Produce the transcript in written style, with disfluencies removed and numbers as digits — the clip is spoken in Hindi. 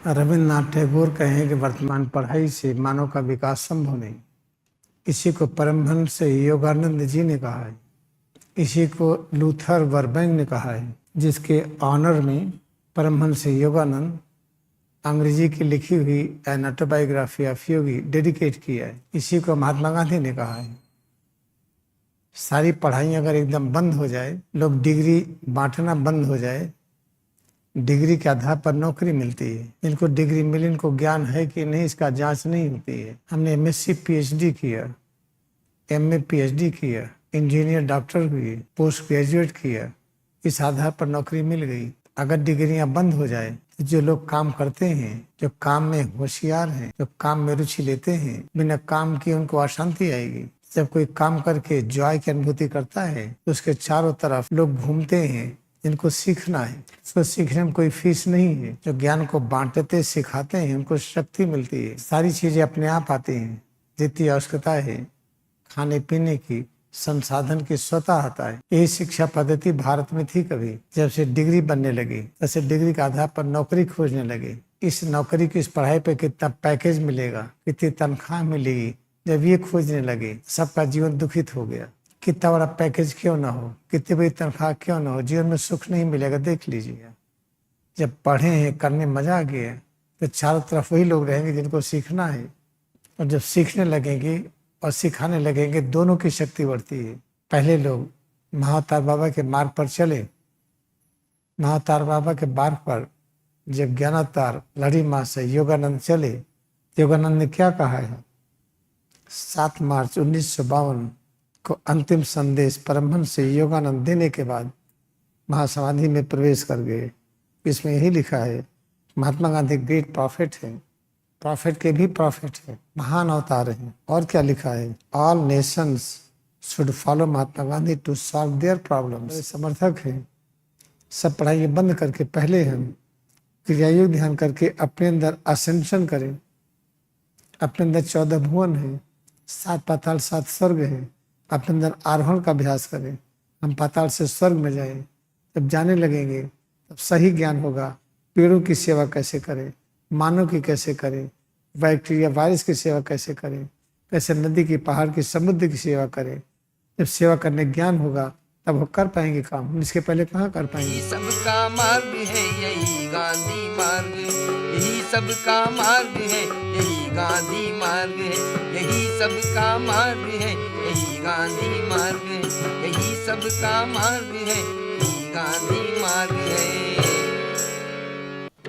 रविन्द्रनाथ टैगोर कहें कि वर्तमान पढ़ाई से मानव का विकास संभव नहीं। इसी को परमहंस योगानंद जी ने कहा है। इसी को लूथर बर्बैंक ने कहा है, जिसके ऑनर में परमहंस योगानंद अंग्रेजी की लिखी हुई an autobiography of Yogi dedicate किया है। इसी को महात्मा गांधी ने कहा है। सारी पढ़ाई अगर एकदम बंद हो जाए, लोग डिग्री बांटना बंद हो जाए, डिग्री के आधार पर नौकरी मिलती है। जिनको डिग्री मिली इनको ज्ञान है कि नहीं इसका जांच नहीं होती है। हमने एमएससी पीएचडी किया, एमए पीएचडी किया, इंजीनियर डॉक्टर हुए, पोस्ट ग्रेजुएट किया, इस आधार पर नौकरी मिल गई। अगर डिग्रियां बंद हो जाए तो जो लोग काम करते हैं, जो काम में होशियार हैं, जो काम में रुचि लेते हैं, बिना काम किए उनको अशांति आएगी। जब कोई काम करके जॉय की अनुभूति करता है तो उसके चारों तरफ लोग घूमते हैं जिनको सीखना है। उसको सीखने में कोई फीस नहीं है। जो ज्ञान को बांटते सिखाते हैं उनको शक्ति मिलती है। सारी चीजें अपने आप आती हैं। जितनी आवश्यकता है खाने पीने की, संसाधन की स्वतः आता है। यही शिक्षा पद्धति भारत में थी। कभी जब से डिग्री बनने लगी, जैसे डिग्री के आधार पर नौकरी खोजने लगे। इस नौकरी की, इस पढ़ाई पे कितना पैकेज मिलेगा, कितनी तनख्वाह मिलेगी, जब ये खोजने लगे सबका जीवन दुखित हो गया। कितना बड़ा पैकेज क्यों ना हो, कितनी बड़ी तनख्वाह क्यों ना हो, जीवन में सुख नहीं मिलेगा। देख लीजिए, जब पढ़े हैं, करने मजा आ गया तो चारों तरफ वही लोग रहेंगे जिनको सीखना है। और जब सीखने लगेंगे और सिखाने लगेंगे, दोनों की शक्ति बढ़ती है। पहले लोग महाअवतार बाबा के मार्ग पर चले। महाअवतार बाबा के मार्ग पर जब ज्ञानावतार लड़ी माँ से योगानंद चले, योगानंद ने क्या कहा है? 7 मार्च 1952 को अंतिम संदेश परमहंस योगानंद देने के बाद महासमाधि में प्रवेश कर गए। इसमें यही लिखा है, महात्मा गांधी ग्रेट प्रॉफिट है, प्रॉफिट के भी प्रॉफिट है, महान अवतार है। और क्या लिखा है? All nations should follow Mahatma Gandhi to solve their problems. समर्थक है। सब पढ़ाई बंद करके पहले हम क्रियायोग ध्यान करके अपने अंदर असेंशन करें। अपने अंदर 14 भुवन है, 7 पाताल 7 स्वर्ग है। अपने अंदर आरोहण का अभ्यास करें। हम पाताल से स्वर्ग में जाएं। जब जाने लगेंगे तब सही ज्ञान होगा। पेड़ों की सेवा कैसे करें, मानव की कैसे करें, बैक्टीरिया वायरस की सेवा कैसे करें, कैसे नदी की, पहाड़ की, समुद्र की सेवा करें। जब सेवा करने ज्ञान होगा तब वो कर पाएंगे काम। इसके पहले कहाँ कर पाएंगे? सबका मार्ग है यही गांधी मार्ग, यही सबका मार्ग है यही गांधी मार्ग है, यही सबका मार्ग है यही गांधी मार्ग है, यही सबका मार्ग है यही गांधी मार्ग है।